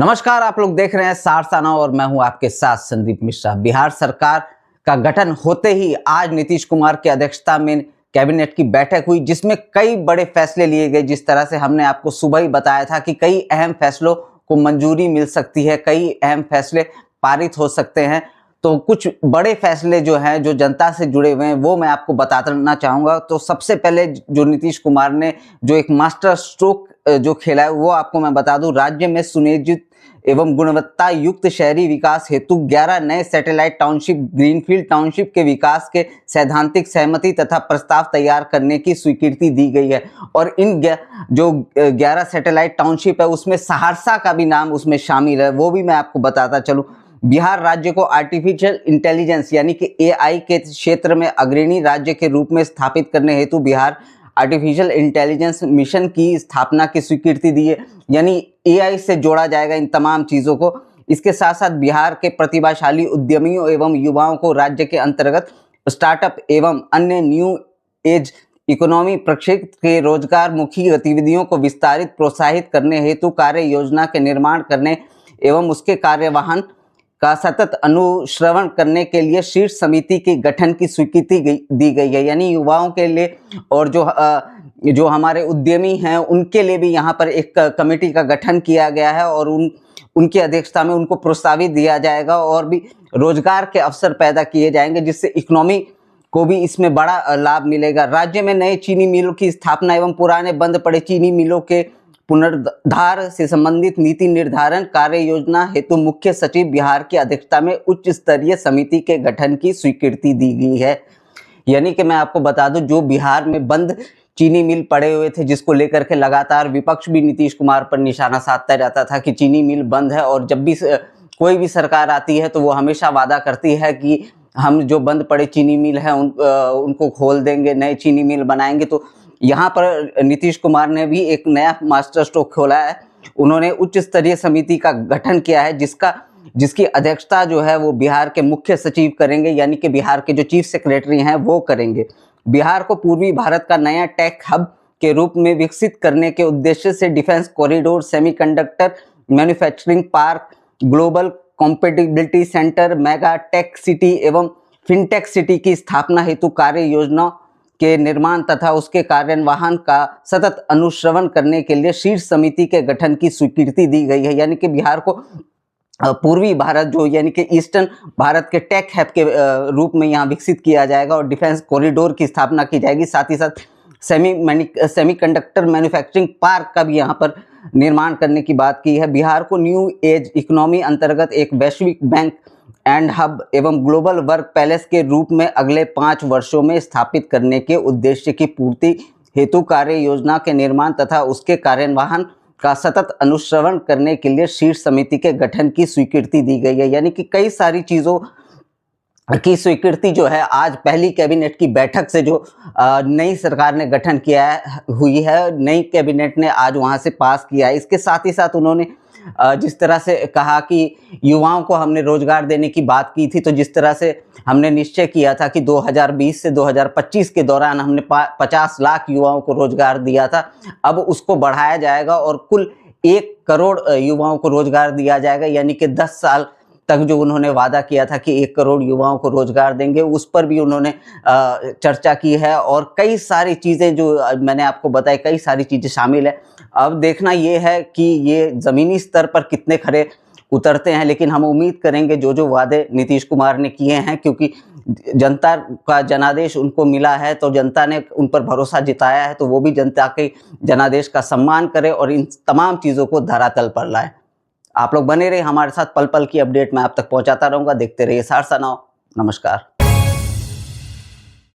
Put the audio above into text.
नमस्कार, आप लोग देख रहे हैं सारसा नाउ और मैं हूं आपके साथ संदीप मिश्रा। बिहार सरकार का गठन होते ही आज नीतीश कुमार की अध्यक्षता में कैबिनेट की बैठक हुई, जिसमें कई बड़े फैसले लिए गए। जिस तरह से हमने आपको सुबह ही बताया था कि कई अहम फैसलों को मंजूरी मिल सकती है, कई अहम फैसले पारित हो सकते हैं। तो कुछ बड़े फैसले जो हैं, जो जनता से जुड़े हुए हैं, वो मैं आपको बताना चाहूँगा। तो सबसे पहले जो नीतीश कुमार ने जो एक मास्टर स्ट्रोक जो खेला है, वो आपको मैं बता दूं। राज्य में सुनियोजित एवं गुणवत्ता युक्त शहरी विकास हेतु 11 नए सैटेलाइट टाउनशिप ग्रीनफील्ड टाउनशिप के विकास के सैद्धांतिक सहमति तथा प्रस्ताव तैयार करने की स्वीकृति दी गई है। और इन जो 11 सैटेलाइट टाउनशिप है, उसमें सहरसा का भी नाम उसमें शामिल है, वो भी मैं आपको बताता चलूँ। बिहार राज्य को आर्टिफिशियल इंटेलिजेंस यानी कि एआई के क्षेत्र में अग्रणी राज्य के रूप में स्थापित करने हेतु बिहार आर्टिफिशियल इंटेलिजेंस मिशन की स्थापना की स्वीकृति दी है। यानी एआई से जोड़ा जाएगा इन तमाम चीज़ों को। इसके साथ साथ बिहार के प्रतिभाशाली उद्यमियों एवं युवाओं को राज्य के अंतर्गत स्टार्टअप एवं अन्य न्यू एज इकोनॉमी प्रक्षेत्र के रोजगार मुखी गतिविधियों को विस्तारित प्रोत्साहित करने हेतु कार्य योजना के निर्माण करने एवं उसके कार्यवाहन का सतत अनुश्रवण करने के लिए शीर्ष समिति के गठन की स्वीकृति दी गई है। यानी युवाओं के लिए और जो हमारे उद्यमी हैं, उनके लिए भी यहाँ पर एक कमेटी का गठन किया गया है और उनकी अध्यक्षता में उनको प्रोत्साहित दिया जाएगा और भी रोजगार के अवसर पैदा किए जाएंगे, जिससे इकोनॉमी को भी इसमें बड़ा लाभ मिलेगा। राज्य में नए चीनी मिलों की स्थापना एवं पुराने बंद पड़े चीनी मिलों के पुनरुद्धार से संबंधित नीति निर्धारण कार्य योजना हेतु मुख्य सचिव बिहार की अध्यक्षता में उच्च स्तरीय समिति के गठन की स्वीकृति दी गई है। यानी कि मैं आपको बता दूं, जो बिहार में बंद चीनी मिल पड़े हुए थे, जिसको लेकर के लगातार विपक्ष भी नीतीश कुमार पर निशाना साधता रहता था कि चीनी मिल बंद है, और जब भी कोई भी सरकार आती है तो वो हमेशा वादा करती है कि हम जो बंद पड़े चीनी मिल हैं उनको खोल देंगे, नए चीनी मिल बनाएंगे। तो यहाँ पर नीतीश कुमार ने भी एक नया मास्टर स्ट्रोक खोला है। उन्होंने उच्च स्तरीय समिति का गठन किया है, जिसकी अध्यक्षता जो है वो बिहार के मुख्य सचिव करेंगे, यानी कि बिहार के जो चीफ सेक्रेटरी हैं वो करेंगे। बिहार को पूर्वी भारत का नया टेक हब के रूप में विकसित करने के उद्देश्य से defence corridor, semiconductor manufacturing park, global compatibility centre, mega tech city एवं फिनटेक सिटी की स्थापना हेतु कार्य योजना के निर्माण तथा उसके कार्यान्वयन का सतत अनुश्रवण करने के लिए शीर्ष समिति के गठन की स्वीकृति दी गई है। यानी कि बिहार को पूर्वी भारत जो यानी कि ईस्टर्न भारत के टेक हब के रूप में यहाँ विकसित किया जाएगा और डिफेंस कॉरिडोर की स्थापना की जाएगी। साथ ही साथ सेमीकंडक्टर मैन्युफैक्चरिंग पार्क का भी यहाँ पर निर्माण करने की बात की है। बिहार को न्यू एज इकोनॉमी अंतर्गत एक वैश्विक बैंक एंड हब एवं ग्लोबल वर्क पैलेस के रूप में अगले 5 वर्षों में स्थापित करने के उद्देश्य की पूर्ति हेतु कार्य योजना के निर्माण तथा उसके कार्यान्वयन का सतत अनुश्रवण करने के लिए शीर्ष समिति के गठन की स्वीकृति दी गई है। यानी कि कई सारी चीज़ों की स्वीकृति जो है आज पहली कैबिनेट की बैठक से जो नई सरकार ने गठन किया हुई है, नई कैबिनेट ने आज वहां से पास किया है। इसके साथ ही साथ उन्होंने जिस तरह से कहा कि युवाओं को हमने रोजगार देने की बात की थी, तो जिस तरह से हमने निश्चय किया था कि 2020 से 2025 के दौरान हमने 50 लाख युवाओं को रोजगार दिया था, अब उसको बढ़ाया जाएगा और कुल 1 करोड़ युवाओं को रोजगार दिया जाएगा। यानी कि 10 साल तक जो उन्होंने वादा किया था कि 1 करोड़ युवाओं को रोजगार देंगे, उस पर भी उन्होंने चर्चा की है। और कई सारी चीज़ें जो मैंने आपको बताई, कई सारी चीज़ें शामिल है। अब देखना ये है कि ये ज़मीनी स्तर पर कितने खरे उतरते हैं, लेकिन हम उम्मीद करेंगे जो वादे नीतीश कुमार ने किए हैं, क्योंकि जनता का जनादेश उनको मिला है, तो जनता ने उन पर भरोसा जताया है, तो वो भी जनता के जनादेश का सम्मान करें और इन तमाम चीज़ों को धरातल पर लाएं। आप लोग बने रहे हमारे साथ, पल पल की अपडेट मैं आप तक पहुंचाता रहूंगा। देखते रहिए सारसा नाउ। नमस्कार।